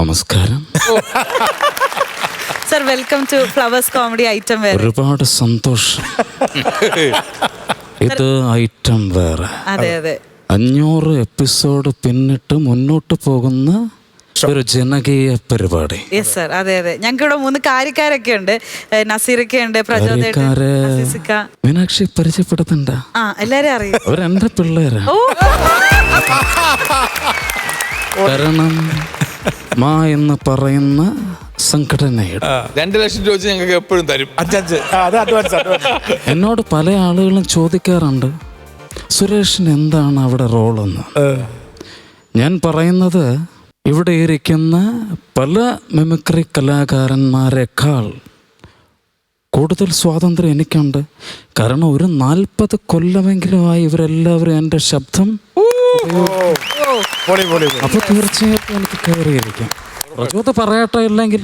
നമസ്കാരം. Sir, welcome to Flowers comedy item വേറെ. ഒരുപാട് സന്തോഷം. ഇത് ഐറ്റം വേറെ. അതെ അതെ, 500 എപ്പിസോഡ് പിന്നിട്ട് മുന്നോട്ട് പോകുന്ന ഒരു ജനകീയ പരിപാടി. യെസ് സർ, അതെ അതെ. ഞങ്ങൾക്ക് ഇവിടെ 3 കാര്യക്കാരൊക്കെ ഉണ്ട്. നസീറൊക്കെ ഉണ്ട്, പ്രചോദേട്ടൻ, അസീസിക്ക. മീനാക്ഷി പരിചയപ്പെടുത്തണ്ട. ആ, എല്ലാരും അറിയാം. അവരെന്റെ പിള്ളേരാ. കാരണം മാ എന്ന് പറയുന്ന സംഘടനയുടെ 2 ലക്ഷം രൂപ ഞങ്ങൾക്ക് എപ്പോഴും തരും. എന്നോട് പല ആളുകളും ചോദിക്കാറുണ്ട്, സുരേഷിന് എന്താണ് അവിടെ റോളെന്ന്. ഞാൻ പറയുന്നത്, ഇവിടെ ഇരിക്കുന്ന പല മിമിക്രി കലാകാരന്മാരെക്കാൾ കൂടുതൽ സ്വാതന്ത്ര്യം എനിക്കുണ്ട്. കാരണം ഒരു 40 കൊല്ലമെങ്കിലുമായി ഇവരെല്ലാവരും എൻ്റെ ശബ്ദം. അപ്പൊ തീർച്ചയായിട്ടും എനിക്ക് കയറിയിരിക്കാം. പ്രചോദ പറയട്ടെ, ഇല്ലെങ്കിൽ